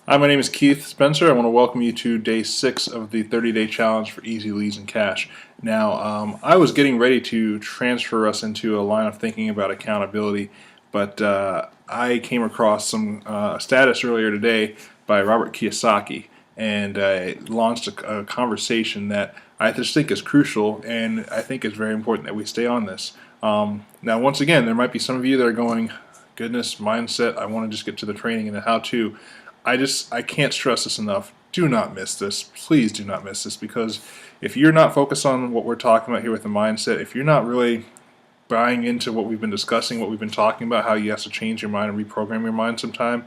Hi, my name is Keith Spencer. I want to welcome you to day 6 of the 30-day challenge for easy leads and cash. Now, I was getting ready to transfer us into a line of thinking about accountability, but I came across some status earlier today by Robert Kiyosaki, and launched a conversation that I just think is crucial, and I think is very important that we stay on this. Now, once again, there might be some of you that are going, goodness, mindset, I want to just get to the training and the how-to. I can't stress this enough. Do not miss this. Please do not miss this, because if you're not focused on what we're talking about here with the mindset, if you're not really buying into what we've been discussing, what we've been talking about, how you have to change your mind and reprogram your mind sometime,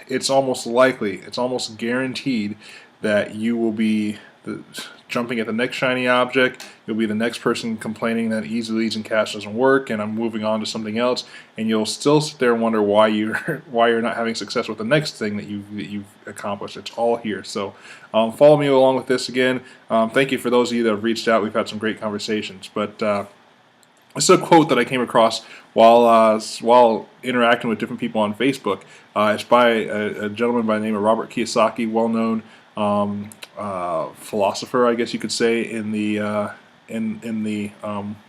it's almost likely, it's almost guaranteed that you will be jumping at the next shiny object. You'll be the next person complaining that easy leads and cash doesn't work, and I'm moving on to something else. And you'll still sit there and wonder why you're not having success with the next thing that you've accomplished. It's all here. So follow me along with this again. Thank you for those of you that have reached out. We've had some great conversations, but. This is a quote that I came across while interacting with different people on Facebook. It's by a gentleman by the name of Robert Kiyosaki, well-known philosopher, I guess you could say, in the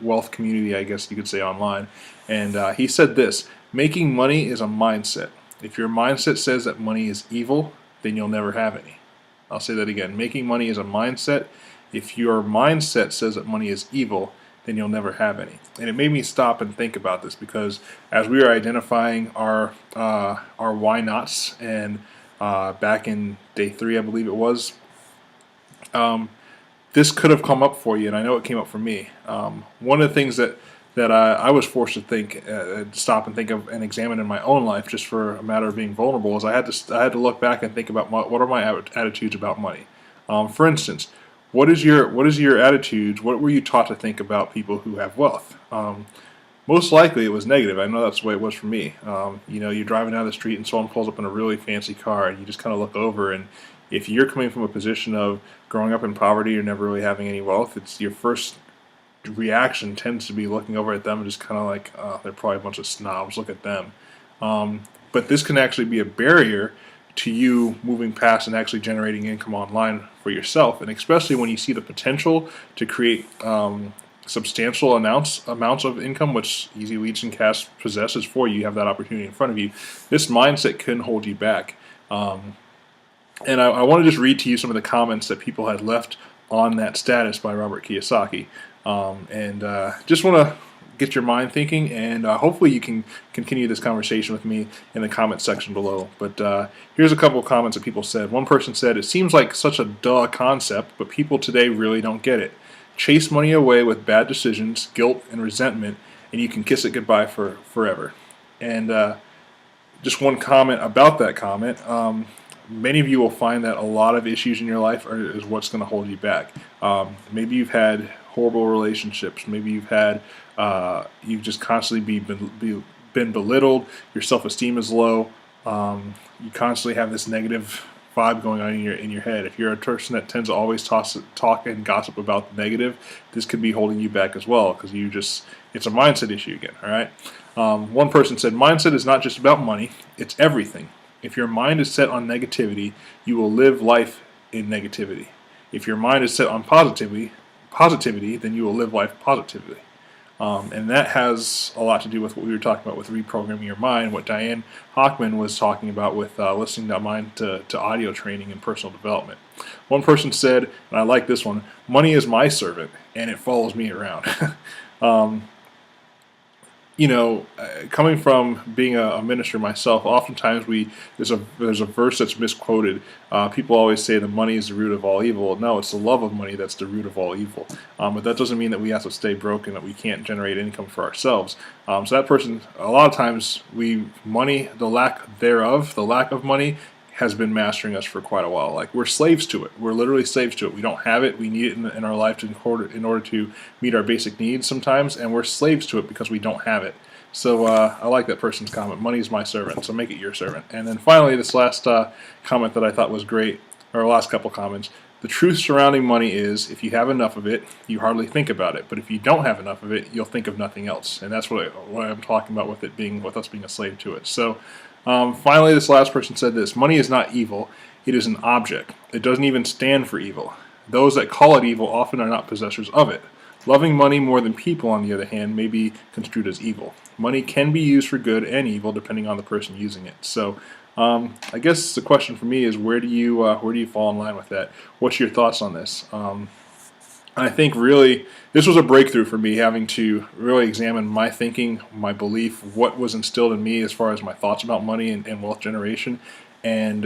wealth community, I guess you could say, online. And he said this: "Making money is a mindset. If your mindset says that money is evil, then you'll never have any." I'll say that again. Making money is a mindset. If your mindset says that money is evil, then you'll never have any. And it made me stop and think about this, because as we were identifying our why nots, and back in day 3, I believe it was, this could have come up for you, and I know it came up for me. One of the things that I was forced to think, stop and think of and examine in my own life, just for a matter of being vulnerable, is I had to look back and think about what are my attitudes about money. For instance, what is your attitudes? What were you taught to think about people who have wealth? Most likely it was negative. I know that's the way it was for me. You're driving down the street and someone pulls up in a really fancy car, and you just kind of look over, and if you're coming from a position of growing up in poverty or never really having any wealth, it's your first reaction tends to be looking over at them and just kind of like, oh, they're probably a bunch of snobs, look at them. But this can actually be a barrier to you moving past and actually generating income online for yourself, and especially when you see the potential to create substantial amounts of income, which Easy Leads and Cash possesses for you. You have that opportunity in front of you. This mindset can hold you back. And I want to just read to you some of the comments that people had left on that status by Robert Kiyosaki, and just want to get your mind thinking, and hopefully you can continue this conversation with me in the comment section below. But here's a couple of comments that people said. One person said, "It seems like such a duh concept, but people today really don't get it. Chase money away with bad decisions, guilt, and resentment, and you can kiss it goodbye forever." And just one comment about that comment. Many of you will find that a lot of issues in your life is what's going to hold you back. Maybe you've had horrible relationships. Maybe you've just constantly been belittled. Your self-esteem is low. You constantly have this negative vibe going on in your head. If you're a person that tends to always talk and gossip about the negative, this could be holding you back as well, because it's a mindset issue again. All right. One person said, "Mindset is not just about money; it's everything. If your mind is set on negativity, you will live life in negativity. If your mind is set on positivity, then you will live life positively." And that has a lot to do with what we were talking about with reprogramming your mind, what Diane Hockman was talking about with listening to mind to audio training and personal development. One person said, and I like this one, "Money is my servant, and it follows me around." Coming from being a minister myself, oftentimes there's a verse that's misquoted. People always say that money is the root of all evil. No, it's the love of money that's the root of all evil. But that doesn't mean that we have to stay broke and that we can't generate income for ourselves. So that person, a lot of times, the lack of money has been mastering us for quite a while. Like, we're slaves to it. We're literally slaves to it. We don't have it. We need it in our life in order to meet our basic needs sometimes, and we're slaves to it because we don't have it. So I like that person's comment. Money is my servant, so make it your servant. And then finally, this last comment that I thought was great, or last couple comments. "The truth surrounding money is, if you have enough of it, you hardly think about it. But if you don't have enough of it, you'll think of nothing else." And that's what I'm talking about with us being a slave to it. So Finally, this last person said this: money is not evil, it is an object. It doesn't even stand for evil. Those that call it evil often are not possessors of it. Loving money more than people, on the other hand, may be construed as evil. Money can be used for good and evil depending on the person using it. So, I guess the question for me is, where do you fall in line with that? What's your thoughts on this? I think really this was a breakthrough for me, having to really examine my thinking, my belief, what was instilled in me as far as my thoughts about money and wealth generation, and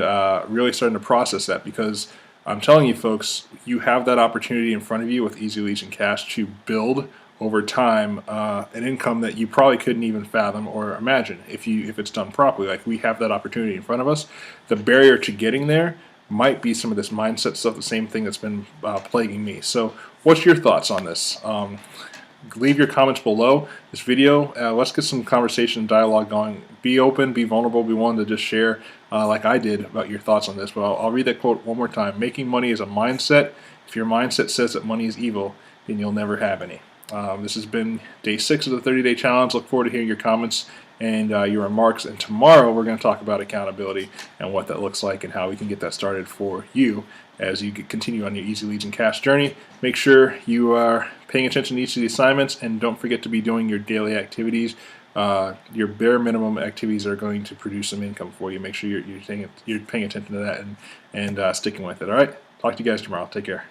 really starting to process that, because I'm telling you folks, you have that opportunity in front of you with Easy Leads and Cash to build over time an income that you probably couldn't even fathom or imagine if it's done properly. Like, we have that opportunity in front of us. The barrier to getting there might be some of this mindset stuff, the same thing that's been plaguing me. So what's your thoughts on this? Leave your comments below this video. Let's get some conversation and dialogue going. Be open, be vulnerable, be willing to just share like I did about your thoughts on this. But I'll read that quote one more time. Making money is a mindset. If your mindset says that money is evil, then you'll never have any. This has been day 6 of the 30-day challenge. Look forward to hearing your comments and your remarks. And tomorrow we're going to talk about accountability and what that looks like and how we can get that started for you as you continue on your Easy Leads and Cash journey. Make sure you are paying attention to each of the assignments, and don't forget to be doing your daily activities. Your bare minimum activities are going to produce some income for you. Make sure you're paying attention to that and sticking with it. All right? Talk to you guys tomorrow. Take care.